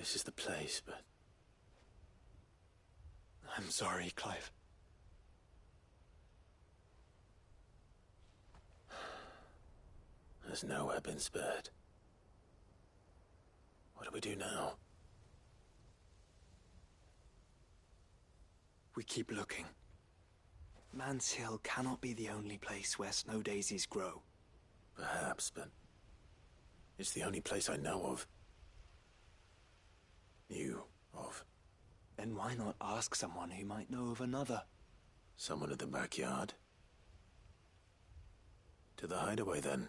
this is the place, but... I'm sorry, Clive. There's nowhere been spared. What do we do now? We keep looking. Man's Hill cannot be the only place where snow daisies grow. Perhaps, but it's the only place I know of. Knew of. Then why not ask someone who might know of another? Someone in the backyard? To the hideaway, then.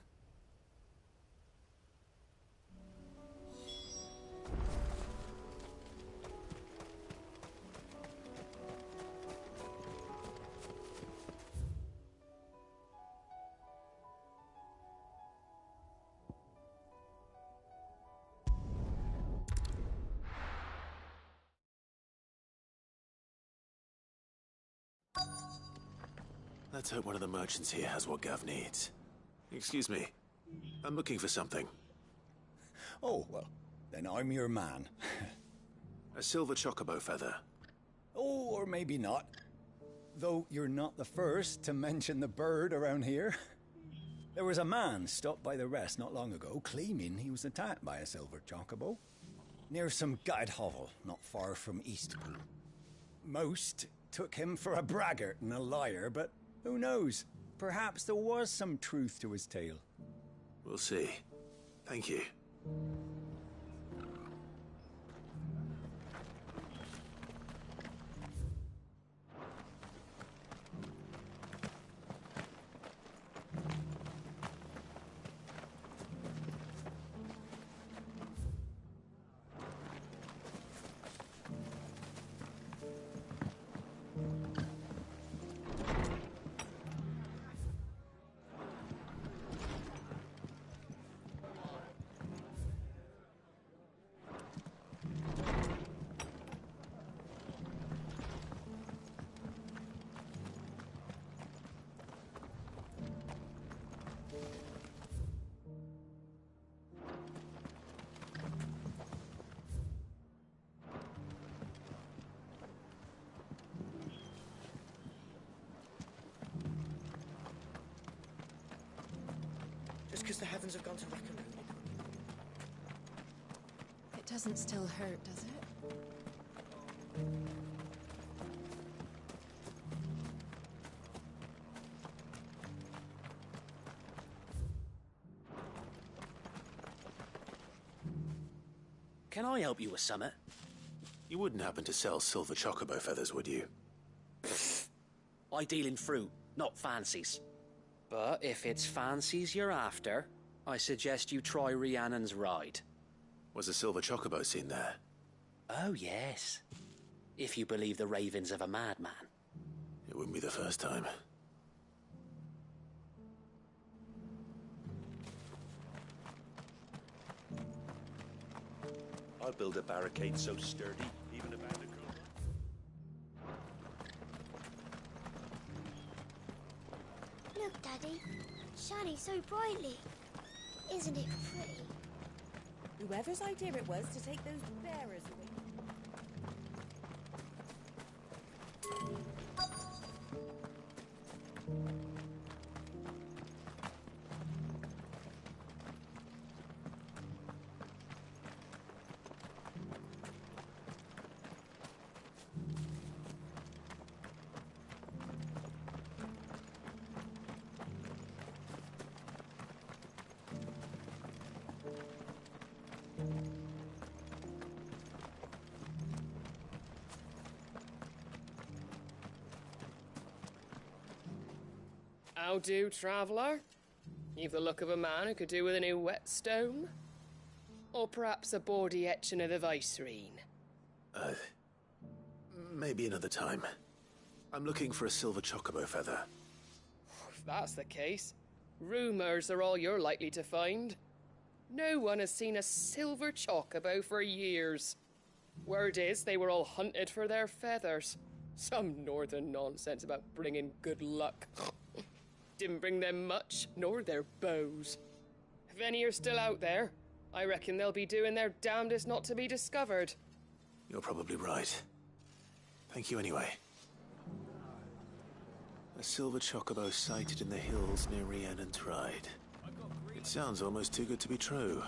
Let's hope one of the merchants here has what Gav needs. Excuse me. I'm looking for something. Oh, well, then I'm your man. A silver chocobo feather. Oh, or maybe not. Though you're not the first to mention the bird around here. There was a man stopped by the rest not long ago, claiming he was attacked by a silver chocobo. Near some gutted hovel, not far from Eastpool. Most took him for a braggart and a liar, but who knows? Perhaps there was some truth to his tale. We'll see. Thank you. Just because the heavens have gone to Raccoon. It doesn't still hurt, does it? Can I help you with something? You wouldn't happen to sell silver chocobo feathers, would you? I deal in fruit, not fancies. But if it's fancies you're after, I suggest you try Rhiannon's ride. Was a silver chocobo seen there? Oh, yes. If you believe the ravings of a madman. It wouldn't be the first time. I'll build a barricade so sturdy, even a bandicoot. Look, Daddy. Shining so brightly. Isn't it pretty? Whoever's idea it was to take those bearers away. How do, traveller? You've the look of a man who could do with a new whetstone. Or perhaps a bawdy etching of the Vicereine. Maybe another time. I'm looking for a silver chocobo feather. If that's the case, rumours are all you're likely to find. No one has seen a silver chocobo for years. Word is they were all hunted for their feathers. Some northern nonsense about bringing good luck. Didn't bring them much, nor their bows. If any are still out there, I reckon they'll be doing their damnedest not to be discovered. You're probably right. Thank you anyway. A silver chocobo sighted in the hills near Rhiannon's Ride. It sounds almost too good to be true.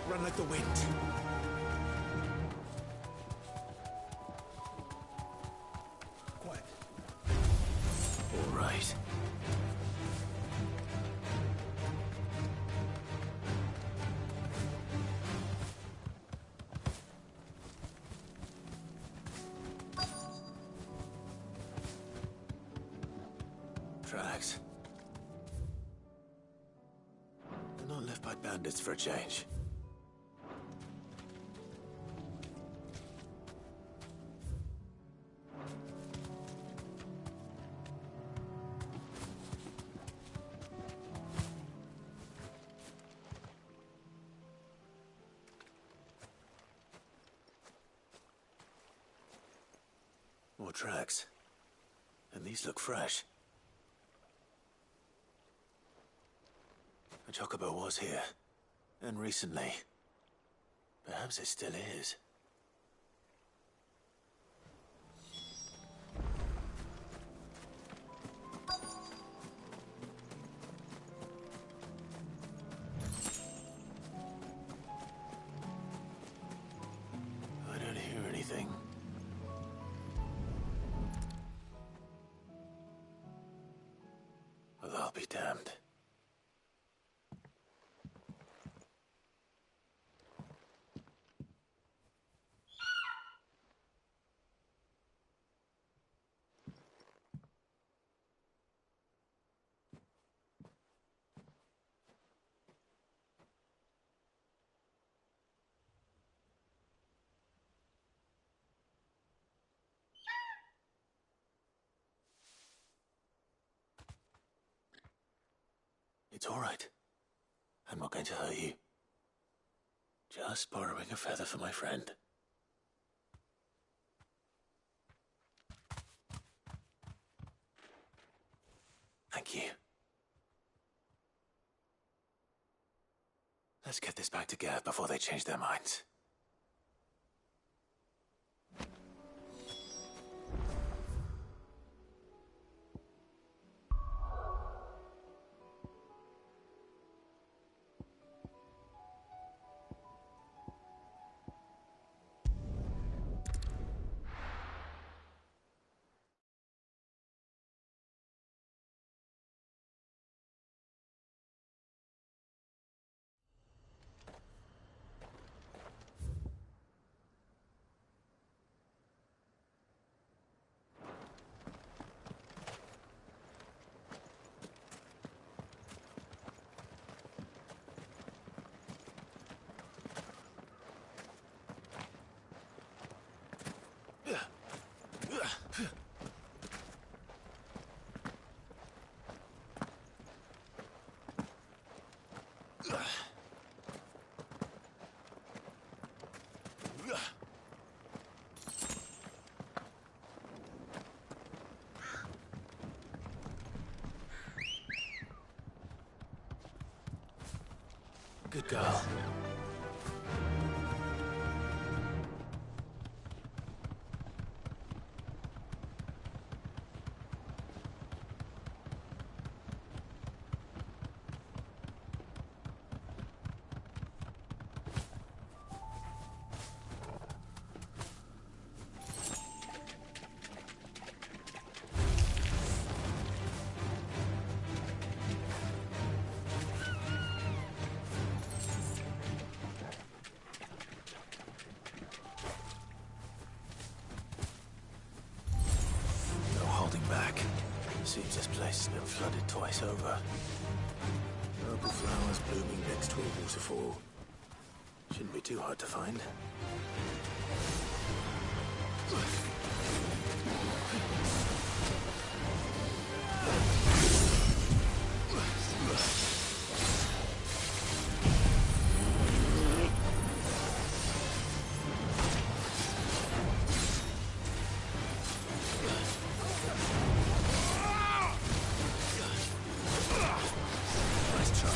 Run like the wind. Quiet. All right. Tracks. They're not left by bandits for a change. More tracks. And these look fresh. A chocobo was here. And recently. Perhaps it still is. I don't hear anything. Well, I'll be damned. It's all right. I'm not going to hurt you. Just borrowing a feather for my friend. Thank you. Let's get this back to Gav before they change their minds. Good girl. Seems this place has been flooded twice over. Purple flowers blooming next to a waterfall. Shouldn't be too hard to find. Nice try.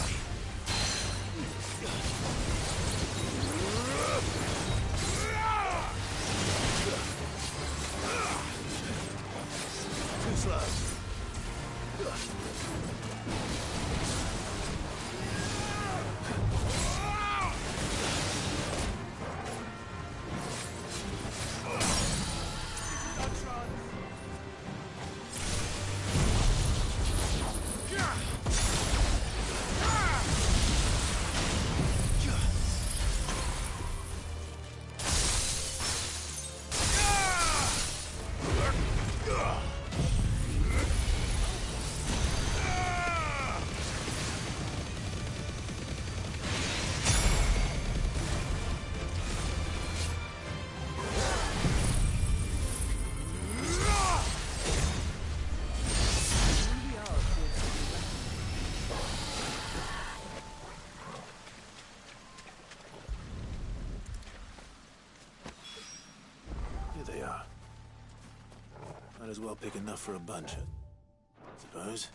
Too slow. Here they are. Might as well pick enough for a bunch, I suppose.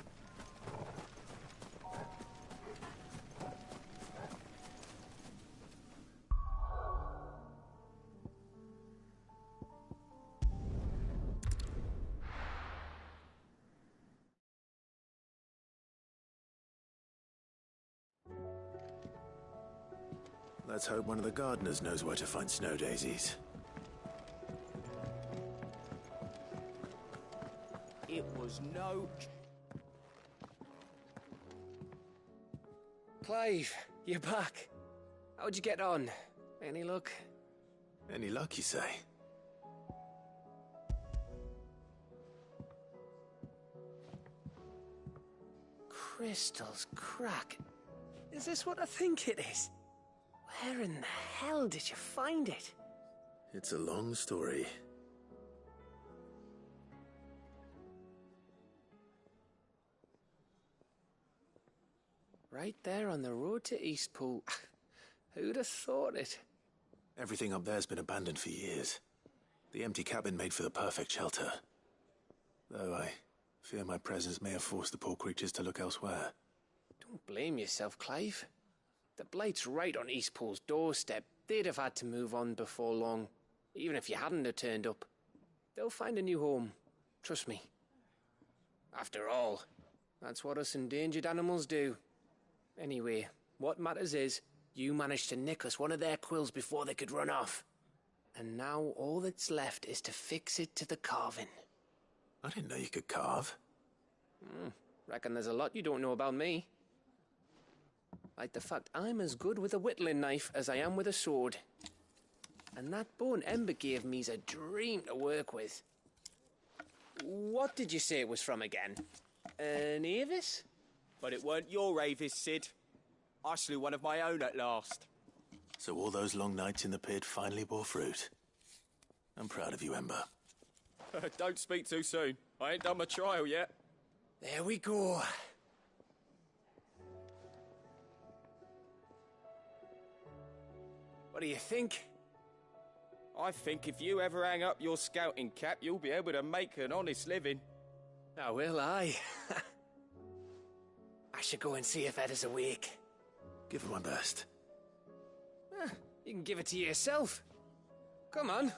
Let's hope one of the gardeners knows where to find snow daisies. It was no... Clive, you're back. How'd you get on? Any luck? Any luck, you say? Crystal's crack. Is this what I think it is? Where in the hell did you find it? It's a long story. Right there on the road to Eastpool. Who'd have thought it? Everything up there's been abandoned for years. The empty cabin made for the perfect shelter. Though I fear my presence may have forced the poor creatures to look elsewhere. Don't blame yourself, Clive. The Blight's right on Eastpool's doorstep. They'd have had to move on before long, even if you hadn't have turned up. They'll find a new home. Trust me. After all, that's what us endangered animals do. Anyway, what matters is, you managed to nick us one of their quills before they could run off. And now all that's left is to fix it to the carving. I didn't know you could carve. Reckon there's a lot you don't know about me. Like the fact I'm as good with a whittling knife as I am with a sword. And that bone Ember gave me's a dream to work with. What did you say it was from again? An Avis? But it weren't your Avis, Sid. I slew one of my own at last. So all those long nights in the pit finally bore fruit. I'm proud of you, Ember. Don't speak too soon. I ain't done my trial yet. There we go. What do you think? I think if you ever hang up your scouting cap, you'll be able to make an honest living. Oh, will I? I should go and see if Ed is awake. Give it my best. You can give it to yourself. Come on.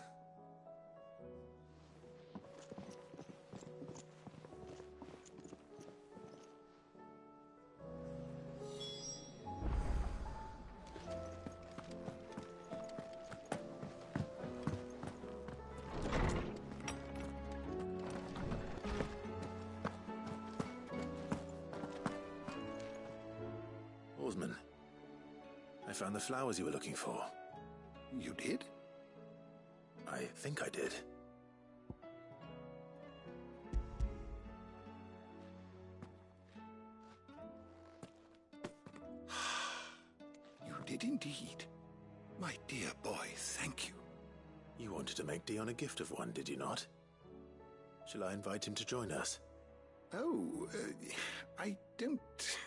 Oarsman, I found the flowers you were looking for. You did? I think I did. did indeed. My dear boy, thank you. You wanted to make Dion a gift of one, did you not? Shall I invite him to join us? Oh, I don't...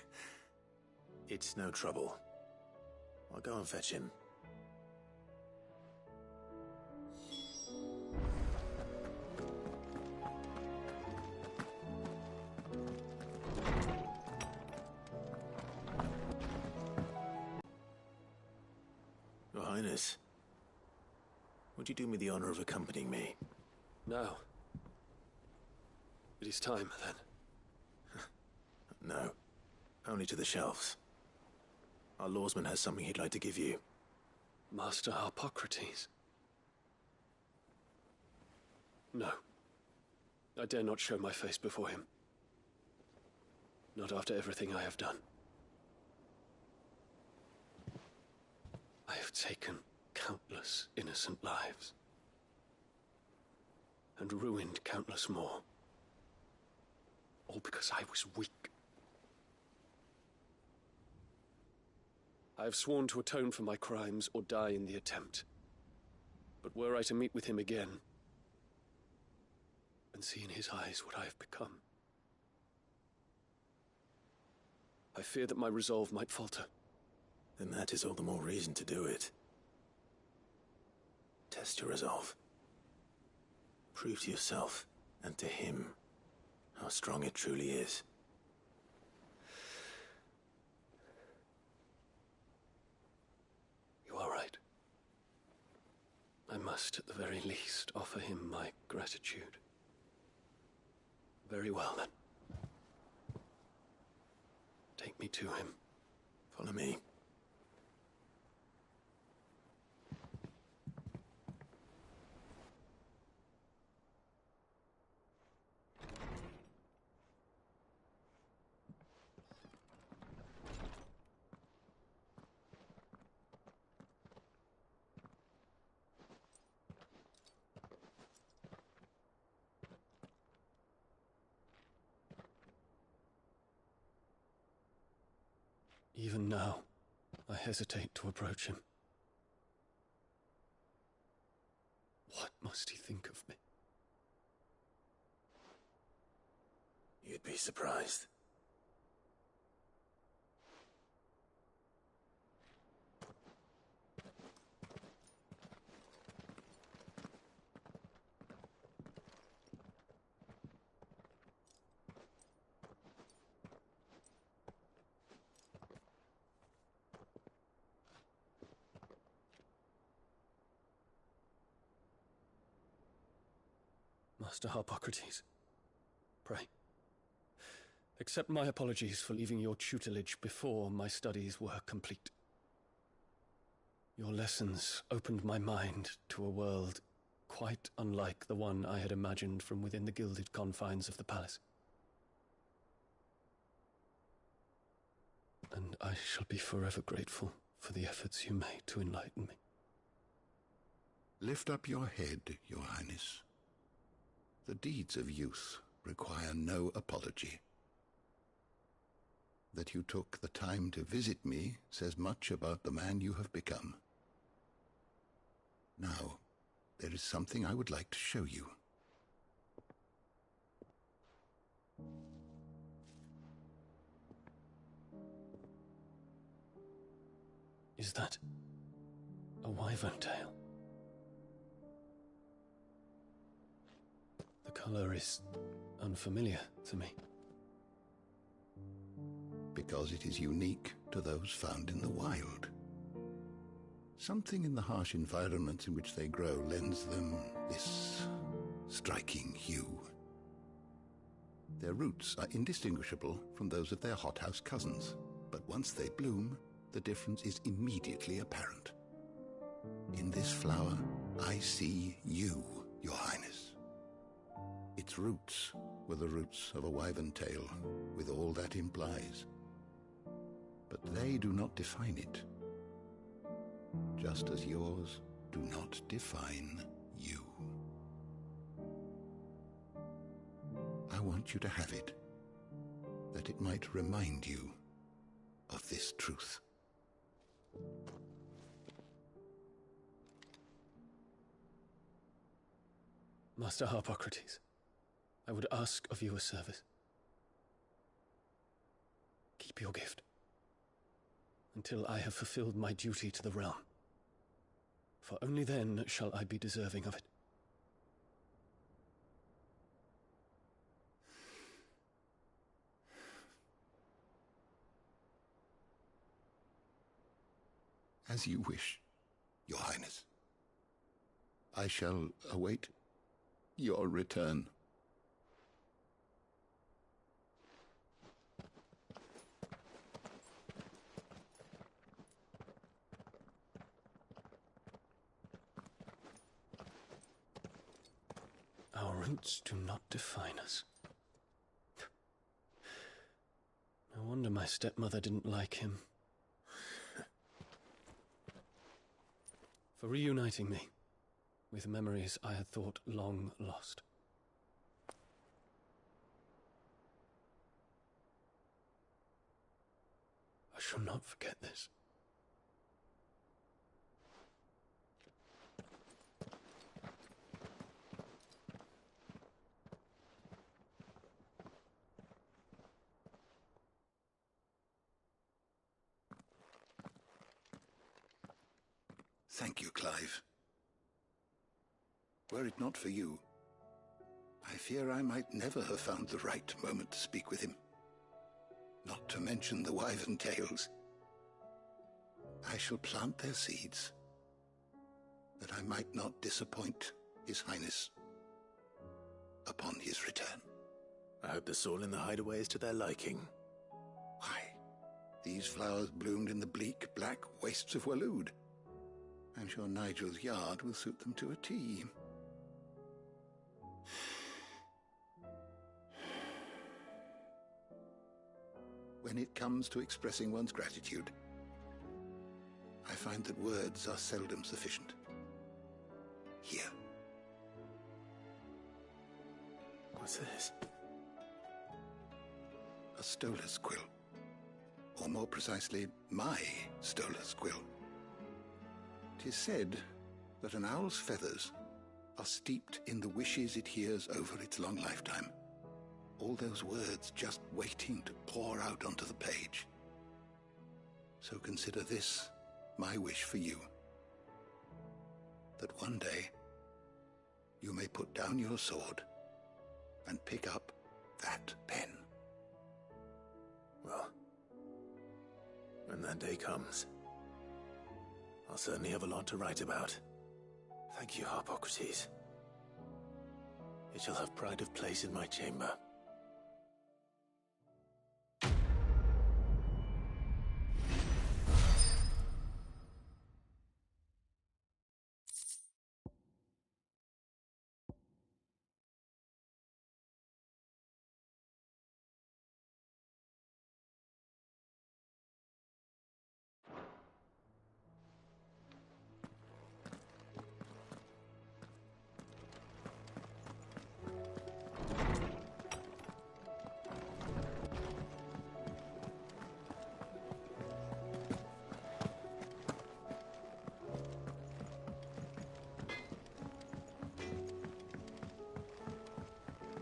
It's no trouble. I'll go and fetch him. Your Highness, would you do me the honor of accompanying me? No. It is time, then. No. Only to the shelves. Our lawsman has something he'd like to give you. Master Harpocrates? No. I dare not show my face before him. Not after everything I have done. I have taken countless innocent lives. And ruined countless more. All because I was weak. I have sworn to atone for my crimes or die in the attempt. But were I to meet with him again, and see in his eyes what I have become, I fear that my resolve might falter. Then that is all the more reason to do it. Test your resolve. Prove to yourself, and to him, how strong it truly is. You are right. I must, at the very least, offer him my gratitude. Very well, then. Take me to him. Follow me. Even now, I hesitate to approach him. What must he think of me? You'd be surprised. Master Harpocrates, pray, accept my apologies for leaving your tutelage before my studies were complete. Your lessons opened my mind to a world quite unlike the one I had imagined from within the gilded confines of the palace. And I shall be forever grateful for the efforts you made to enlighten me. Lift up your head, Your Highness. The deeds of youth require no apology. That you took the time to visit me says much about the man you have become. Now, there is something I would like to show you. Is that a wyvern tail? The color is unfamiliar to me. Because it is unique to those found in the wild. Something in the harsh environments in which they grow lends them this striking hue. Their roots are indistinguishable from those of their hothouse cousins, but once they bloom, the difference is immediately apparent. In this flower, I see you, Your Highness. Its roots were the roots of a wyvern tail, with all that implies. But they do not define it, just as yours do not define you. I want you to have it, that it might remind you of this truth. Master Harpocrates, I would ask of you a service. Keep your gift until I have fulfilled my duty to the realm, for only then shall I be deserving of it. As you wish, Your Highness. I shall await your return. Our roots do not define us. No wonder my stepmother didn't like him. For reuniting me with memories I had thought long lost. I shall not forget this. Thank you, Clive. Were it not for you, I fear I might never have found the right moment to speak with him. Not to mention the wyvern tales. I shall plant their seeds, that I might not disappoint His Highness upon his return. I hope the soil in the hideaway is to their liking. Why, these flowers bloomed in the bleak, black wastes of Waloed. I'm sure Nigel's yard will suit them to a T. When it comes to expressing one's gratitude, I find that words are seldom sufficient. Here. What's this? A stolas quill. Or more precisely, my stolas quill. 'Tis said that an owl's feathers are steeped in the wishes it hears over its long lifetime. All those words just waiting to pour out onto the page. So consider this my wish for you. That one day you may put down your sword and pick up that pen. Well, when that day comes, I'll certainly have a lot to write about. Thank you, Harpocrates. It shall have pride of place in my chamber.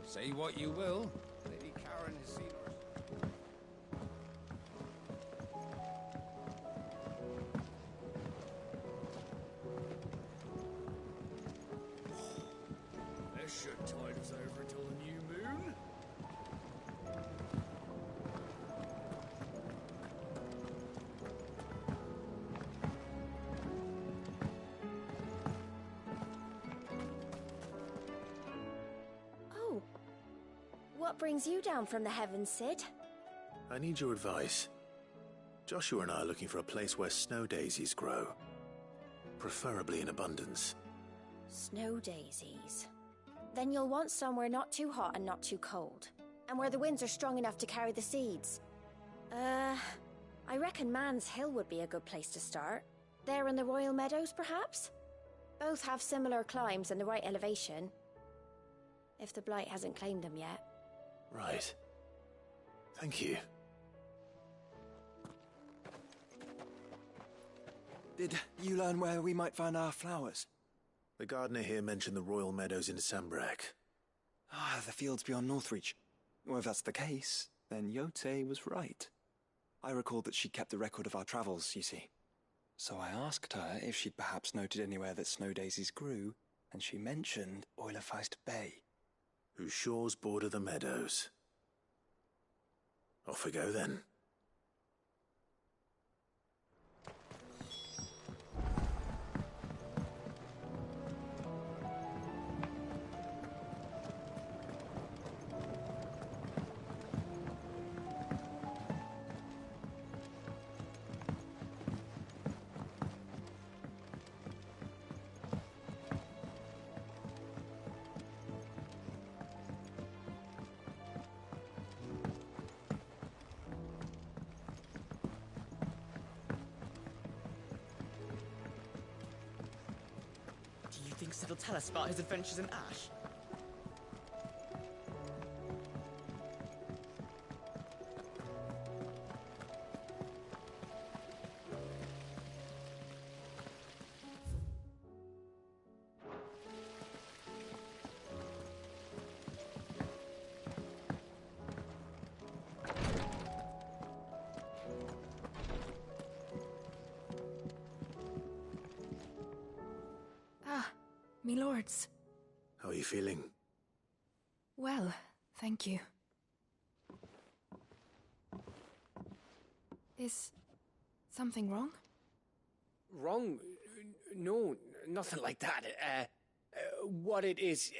Say what you will, Lady Karen has seen her. That should tide us over till the new moon. Oh. What brings you down from the heavens, Sid? I need your advice. Joshua and I are looking for a place where snow daisies grow. Preferably in abundance. Snow daisies. Then you'll want somewhere not too hot and not too cold. And where the winds are strong enough to carry the seeds. I reckon Man's Hill would be a good place to start. There in the Royal Meadows, perhaps? Both have similar climbs and the right elevation. If the Blight hasn't claimed them yet. Right. Thank you. Did you learn where we might find our flowers? The gardener here mentioned the royal meadows in Sambrak. Ah, the fields beyond Northreach. Well, if that's the case, then Yote was right. I recalled that she'd kept the record of our travels, you see. So I asked her if she'd perhaps noted anywhere that snow daisies grew, and she mentioned Oilefeist Bay. Whose shores border the meadows. Off we go then. Do you think Sid will tell us about his adventures in Ash? Me lords. How are you feeling? Well, thank you. Is something wrong? Wrong? No, nothing like that. What it is...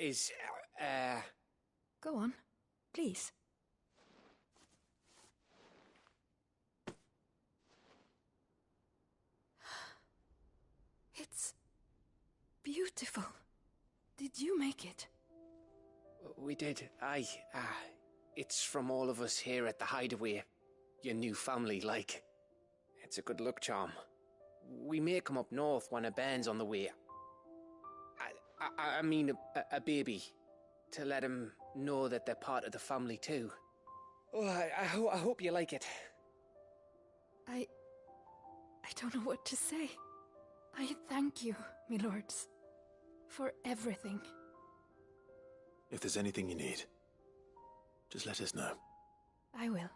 Go on, please. It's beautiful. Did you make it? We did, aye. It's from all of us here at the Hideaway. Your new family, like. It's a good luck charm. We may come up north when a band's on the way. I mean a baby. To let him know that they're part of the family too. Oh, I hope you like it. I don't know what to say. I thank you, me lords, for everything. If there's anything you need, just let us know. I will.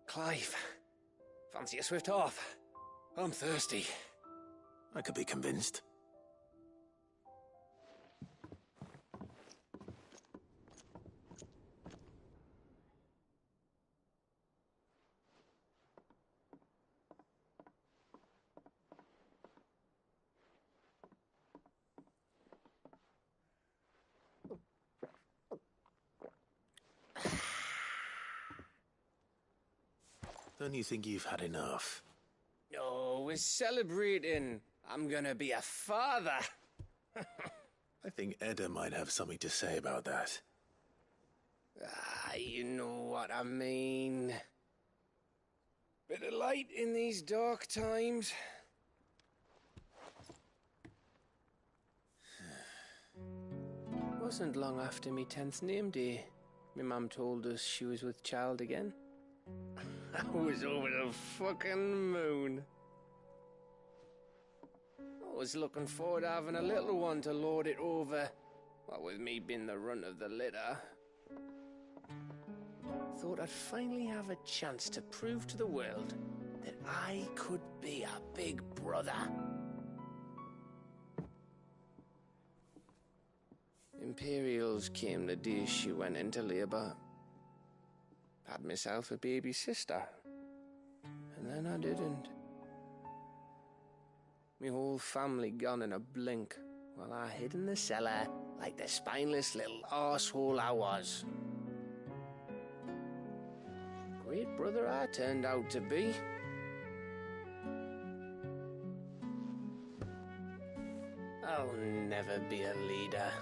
Clive, fancy a swift off? I'm thirsty. I could be convinced. Don't you think you've had enough? No, we're celebrating. I'm gonna be a father. I think Edda might have something to say about that. You know what I mean. Bit of light in these dark times. Wasn't long after me 10th name day. My mum told us she was with child again. I was over the fucking moon. I was looking forward to having a little one to lord it over. What with me being the runt of the litter. Thought I'd finally have a chance to prove to the world that I could be a big brother. Imperials came the day she went into labour. Had myself a baby sister. And then I didn't. Me whole family gone in a blink, while I hid in the cellar like the spineless little arsehole I was. Great brother I turned out to be. I'll never be a leader.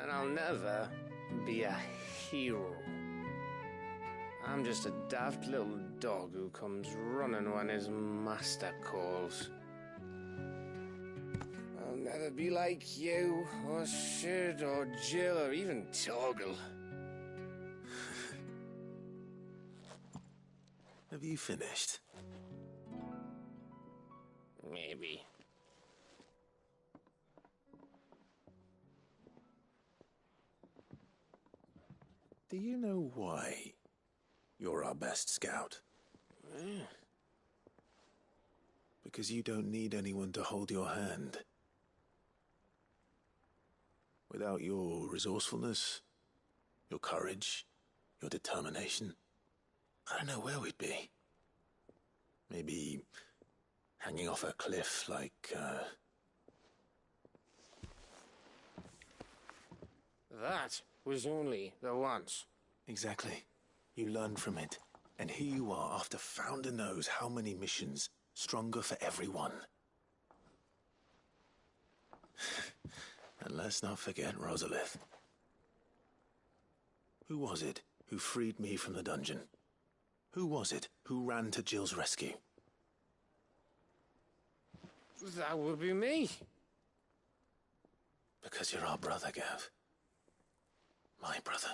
And I'll never be a hero. I'm just a daft little dog who comes running when his master calls. I'll never be like you, or Sid, or Jill, or even Torgal. Have you finished? Maybe. Do you know why you're our best scout? Because you don't need anyone to hold your hand. Without your resourcefulness, your courage, your determination, I don't know where we'd be. Maybe hanging off a cliff like, That was only the once. Exactly. You learned from it. And here you are after Founder knows how many missions, stronger for everyone. And let's not forget Rosalith. Who was it who freed me from the dungeon? Who was it who ran to Jill's rescue? That would be me. Because you're our brother, Gav. My brother.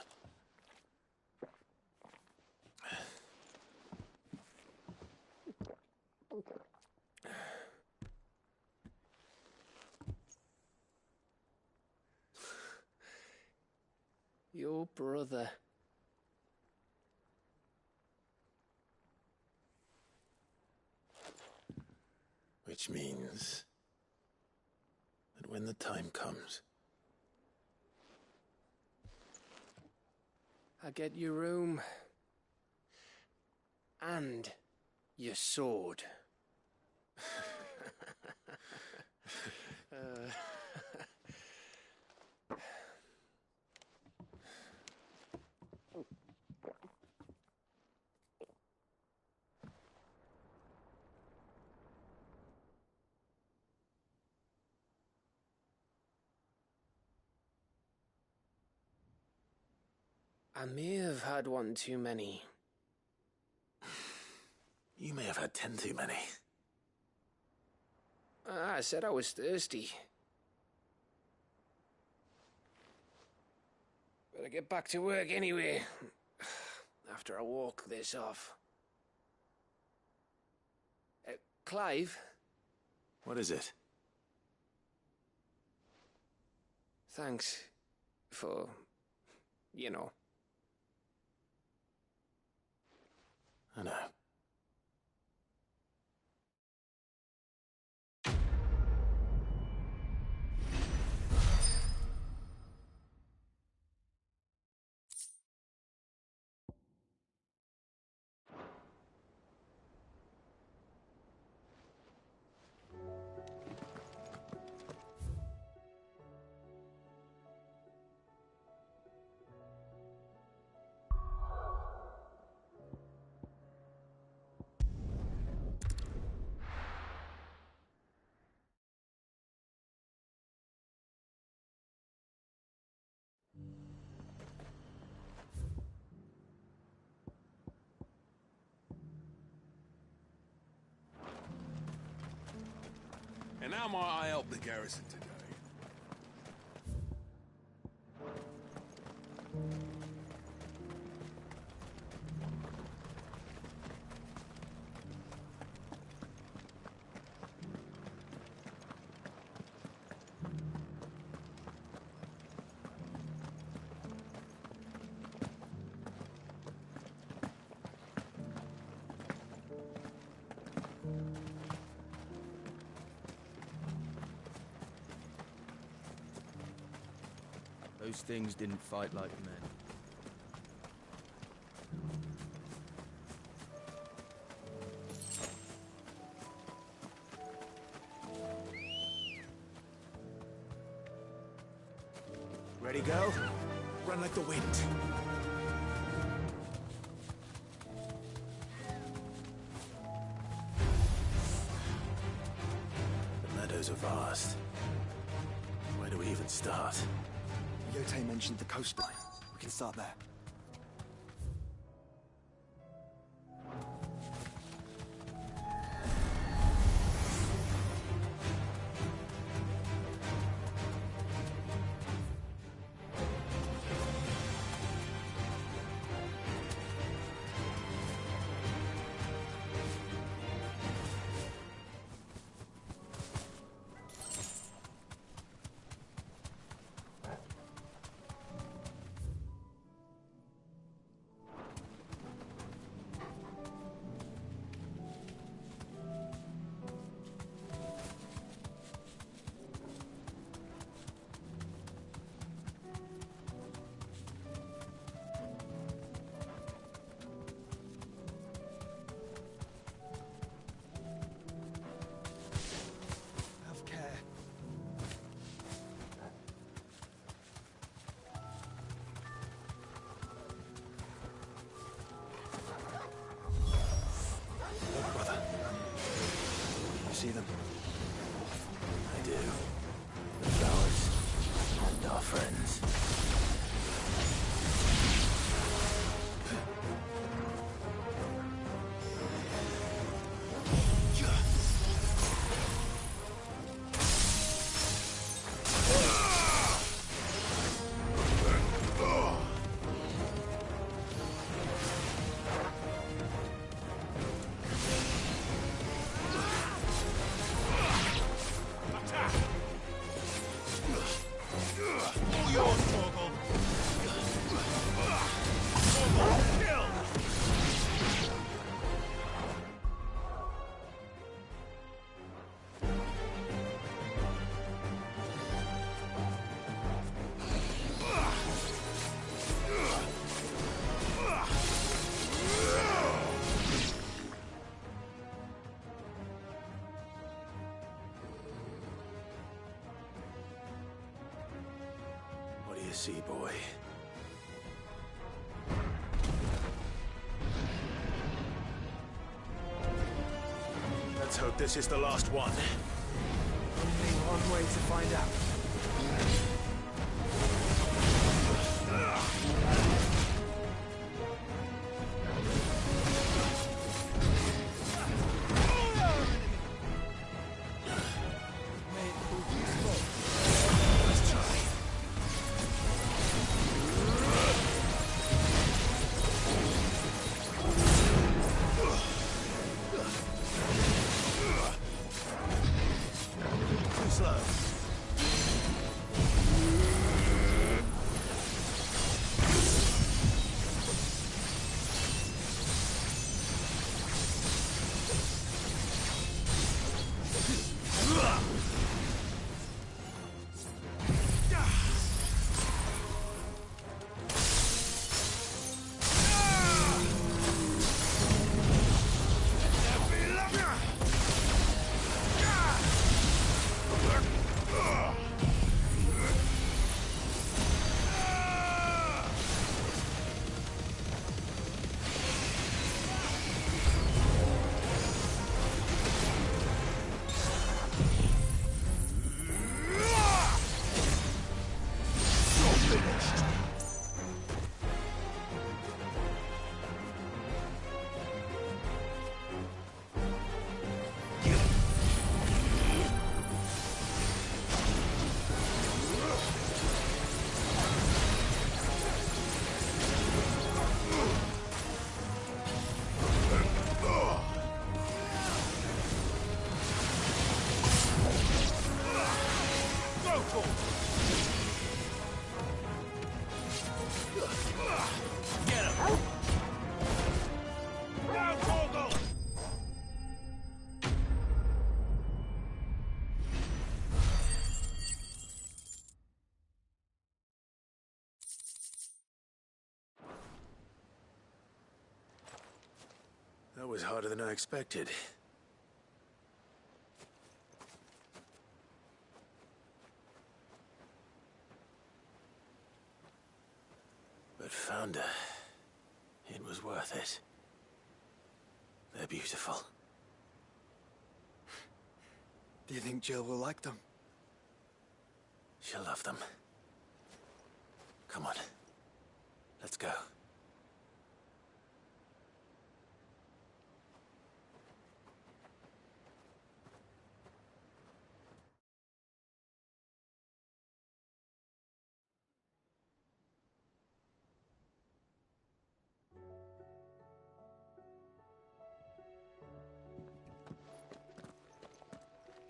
Your brother. Which means that when the time comes, I get your room. And your sword. I may have had one too many. You may have had 10 too many. I said I was thirsty. Better get back to work anyway. After I walk this off. Clive? What is it? Thanks for, you know. I know. And how might I help the garrison today? Those things didn't fight like men. Ready, go? Run like the wind. The meadows are vast. Where do we even start? Yote mentioned the coastline. We can start there. sea boy. Let's hope this is the last one. Only one way to find out. That was harder than I expected. But Founder, it was worth it. They're beautiful. Do you think Jill will like them? She'll love them. Come on. Let's go.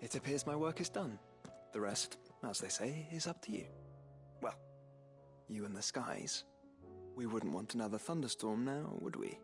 It appears my work is done. The rest, as they say, is up to you. Well, you and the skies. We wouldn't want another thunderstorm now, would we?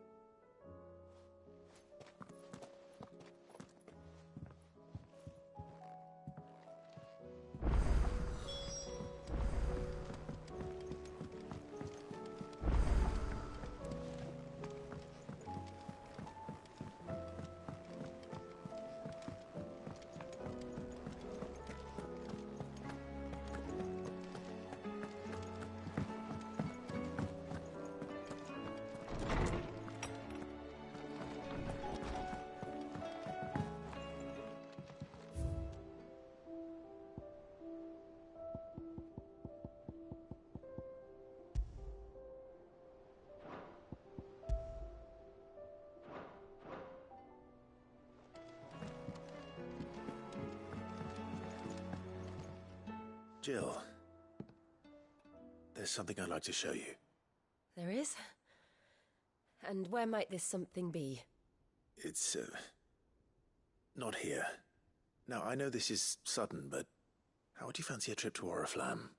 Jill, there's something I'd like to show you. There is? And where might this something be? It's, not here. Now, I know this is sudden, but how would you fancy a trip to Oriflamme?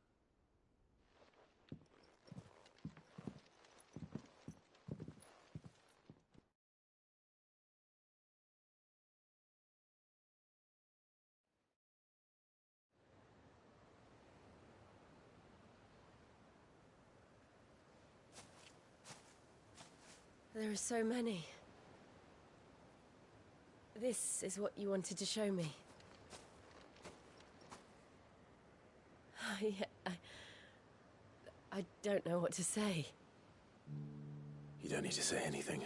There are so many. This is what you wanted to show me. Yeah, I don't know what to say. You don't need to say anything.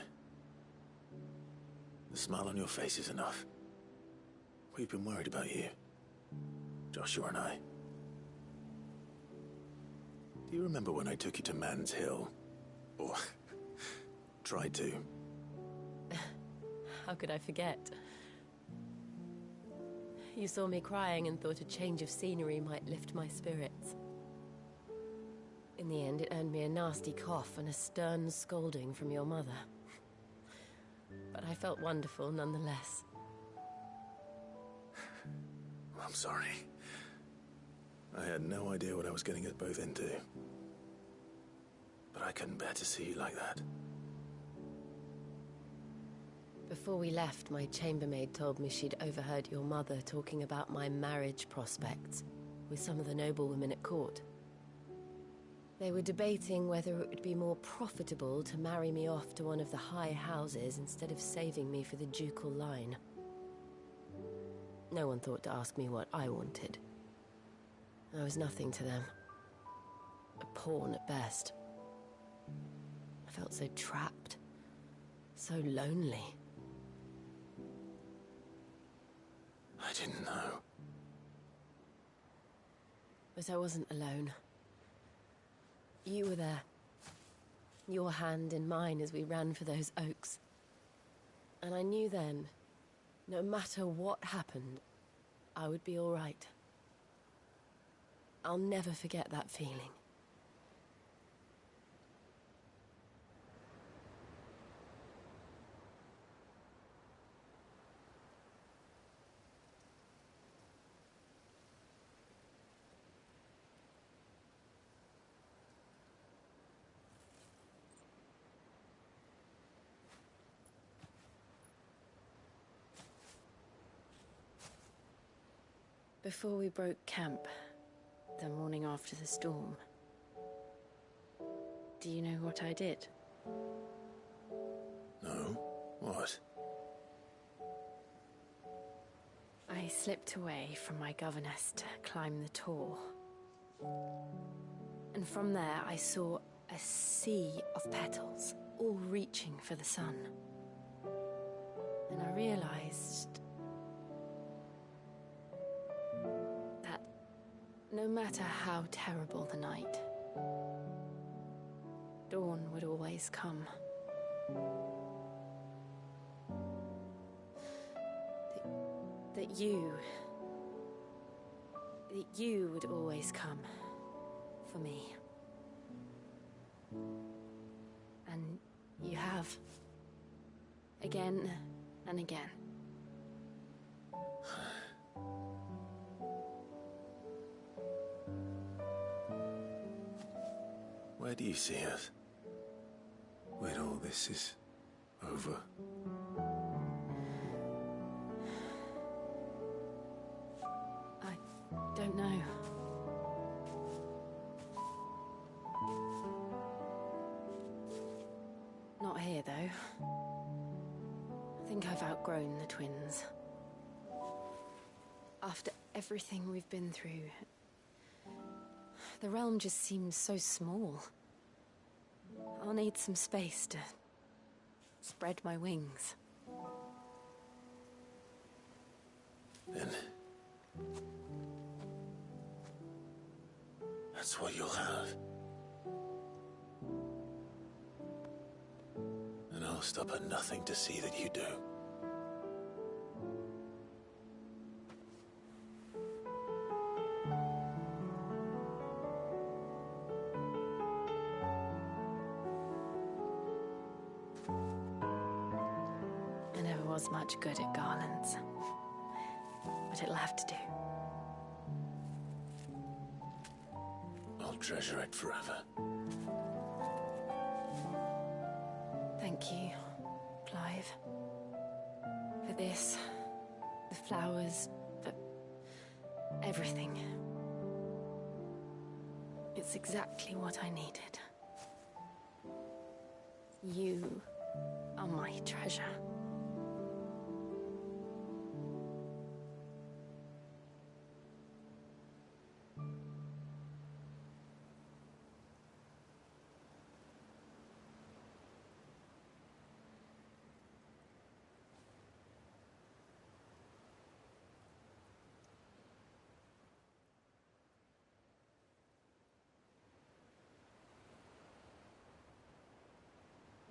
The smile on your face is enough. We've been worried about you. Joshua and I. Do you remember when I took you to Man's Hill? Or tried to? How could I forget? You saw me crying and thought a change of scenery might lift my spirits. In the end, it earned me a nasty cough and a stern scolding from your mother. But I felt wonderful nonetheless. I'm sorry. I had no idea what I was getting us both into. But I couldn't bear to see you like that. Before we left, my chambermaid told me she'd overheard your mother talking about my marriage prospects with some of the noblewomen at court. They were debating whether it would be more profitable to marry me off to one of the high houses instead of saving me for the ducal line. No one thought to ask me what I wanted. I was nothing to them. A pawn at best. I felt so trapped. So lonely. I didn't know. But I wasn't alone. You were there. Your hand in mine as we ran for those oaks. And I knew then, no matter what happened, I would be all right. I'll never forget that feeling. Before we broke camp, the morning after the storm, do you know what I did? No? What? I slipped away from my governess to climb the tor. And from there I saw a sea of petals, all reaching for the sun. And I realized that no matter how terrible the night, dawn would always come. That you would always come for me. And you have. Again and again. Where do you see us? When all this is over? I don't know. Not here, though. I think I've outgrown the twins. After everything we've been through, the realm just seems so small. I'll need some space to spread my wings. Then that's what you'll have. And I'll stop at nothing to see that you do. I never was much good at garlands, but it'll have to do. I'll treasure it forever. Thank you, Clive. For this, the flowers, for everything. It's exactly what I needed. You are my treasure.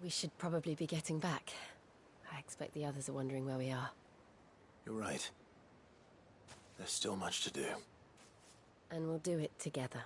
We should probably be getting back. I expect the others are wondering where we are. You're right. There's still much to do. And we'll do it together.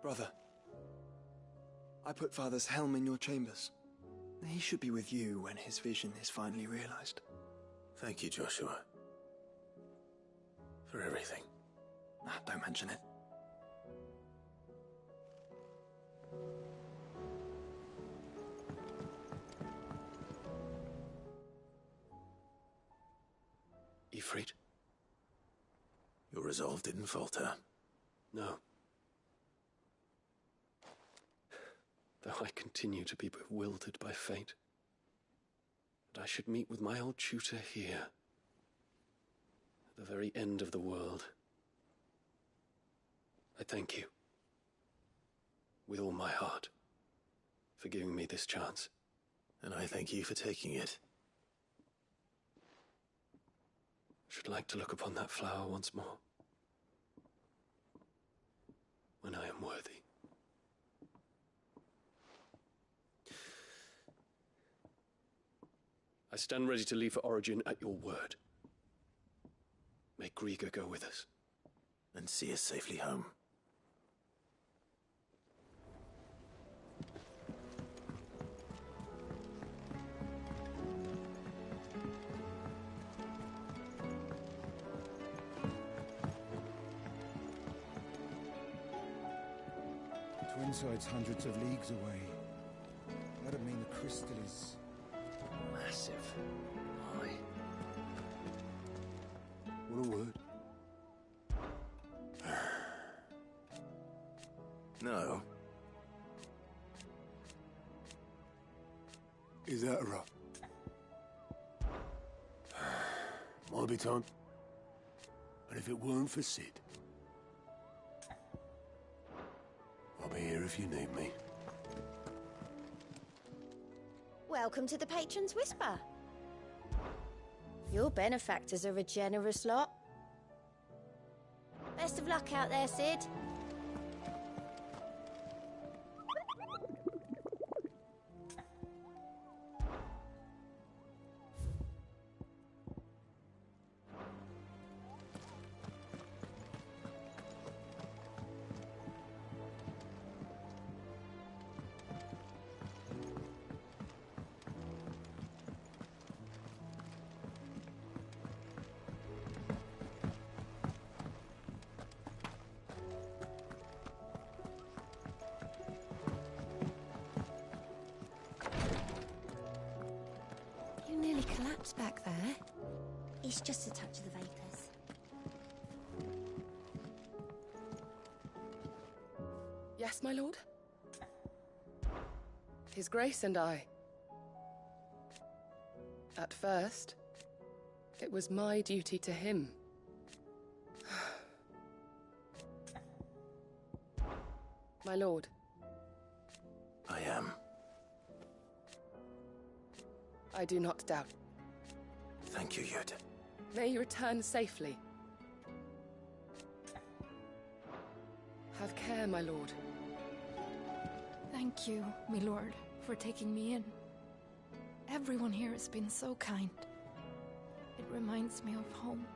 Brother, I put Father's helm in your chambers. He should be with you when his vision is finally realized. Thank you, Joshua. For everything. Don't mention it. Ifrit? Your resolve didn't falter. No. Though I continue to be bewildered by fate. That I should meet with my old tutor here, at the very end of the world. I thank you, with all my heart, for giving me this chance. And I thank you for taking it. I should like to look upon that flower once more, when I am worthy. I stand ready to leave for Origin at your word. May Grieger go with us. And see us safely home. Twinside's hundreds of leagues away. That'd mean the crystal is... massive. Aye. What a word. No. Is that right? Might be time. And if it weren't for Sid, I'll be here if you need me. Welcome to the Patron's Whisper. Your benefactors are a generous lot. Best of luck out there, Sid. You nearly collapsed back there. It's just a touch of the vapours. Yes, my lord? His Grace and I. At first, it was my duty to him. My lord. I am. I do not doubt. Thank you, Yud. May you return safely. Have care, my lord. Thank you, my lord, for taking me in. Everyone here has been so kind. It reminds me of home.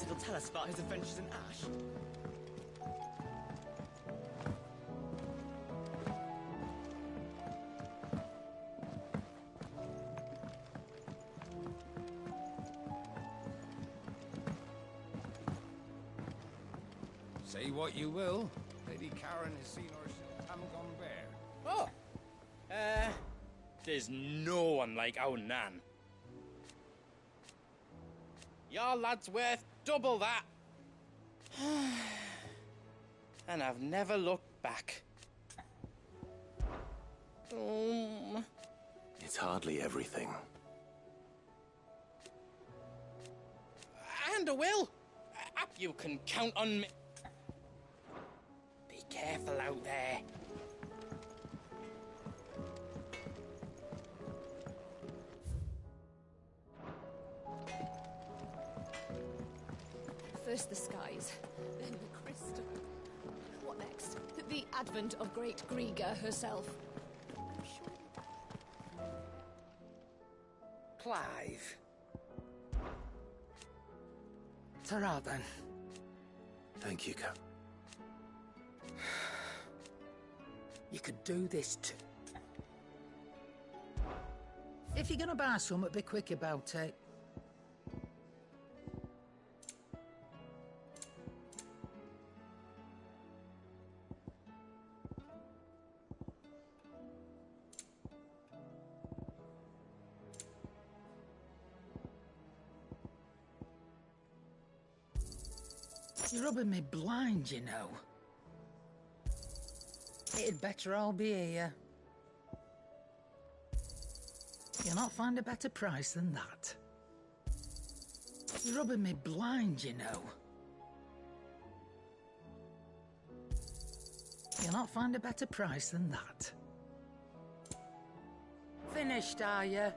It'll tell us about his adventures in Ash. Say what you will, Lady Karen has seen herself gone bear. Oh, there's no one like our Nan. Your lad's worth double that. And I've never looked back. It's hardly everything. And I will. You can count on me. Be careful out there. First the skies, then the crystal. What next? The advent of great Griga herself. Clive. Ta-ra, then. Thank you, Cap. You could do this too. If you're gonna buy something, be quick about it. You're rubbing me blind, you know. It'd better all be here. You'll not find a better price than that. You're rubbing me blind, you know. You'll not find a better price than that. Finished, are you?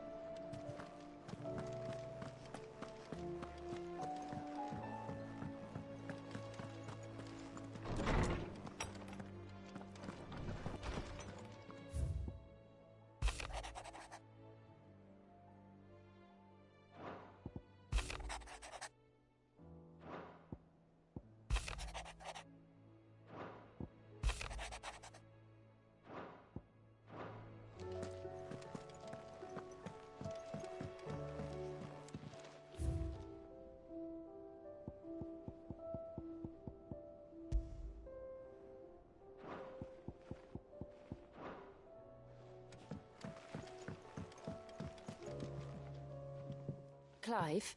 Clive,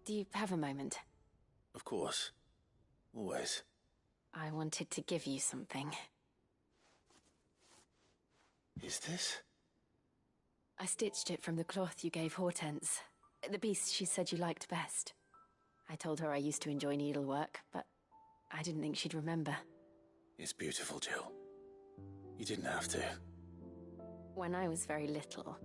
do you have a moment? Of course. Always. I wanted to give you something. Is this? I stitched it from the cloth you gave Hortense. The piece she said you liked best. I told her I used to enjoy needlework, but I didn't think she'd remember. It's beautiful, Jill. You didn't have to. When I was very little,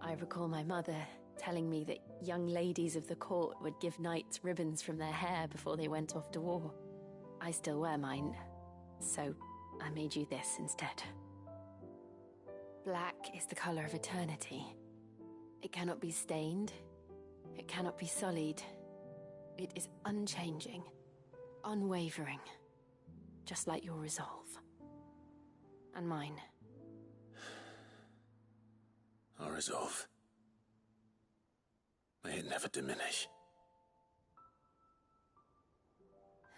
I recall my mother telling me that young ladies of the court would give knights ribbons from their hair before they went off to war. I still wear mine, so I made you this instead. Black is the color of eternity. It cannot be stained. It cannot be sullied. It is unchanging, unwavering, just like your resolve. And mine. Our resolve. May it never diminish.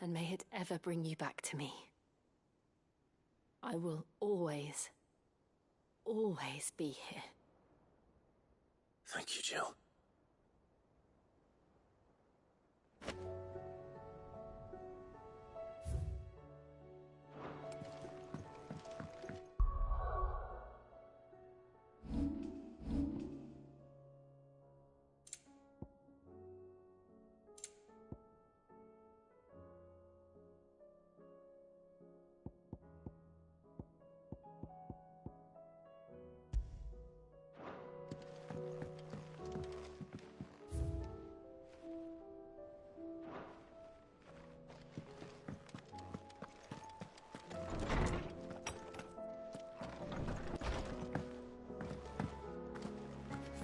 And may it ever bring you back to me. I will always be here. Thank you, Jill.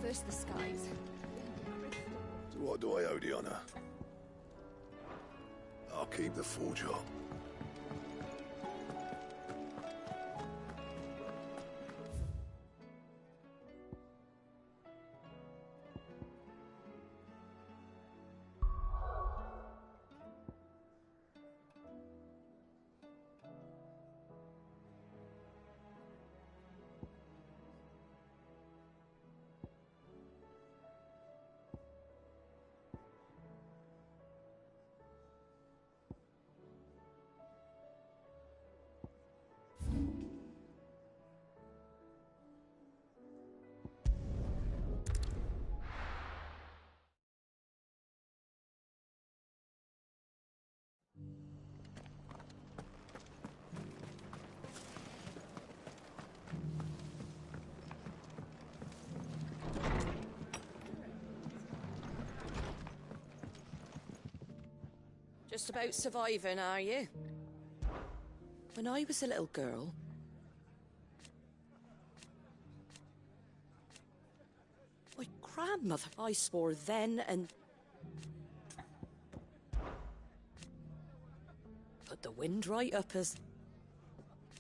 First the skies. So what do I owe the honor? I'll keep the forge up. Just about surviving, are you? When I was a little girl, my grandmother, I swore then and put the wind right up us.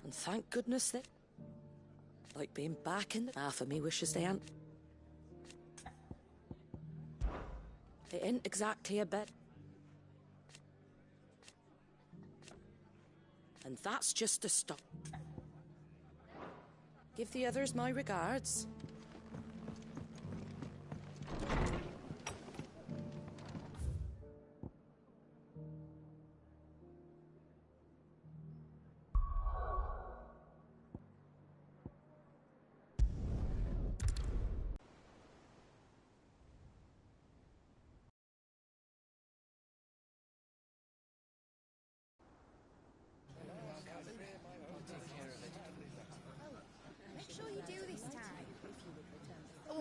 And thank goodness that, like being back in the half of me wishes they hadn't. It ain't exactly a bed. And that's just a stop. Give the others my regards.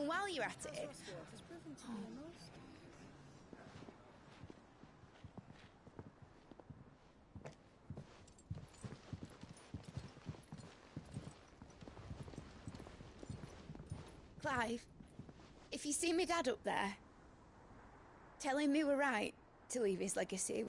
While you're at it... Clive, if you see me dad up there, tell him we were right to leave his legacy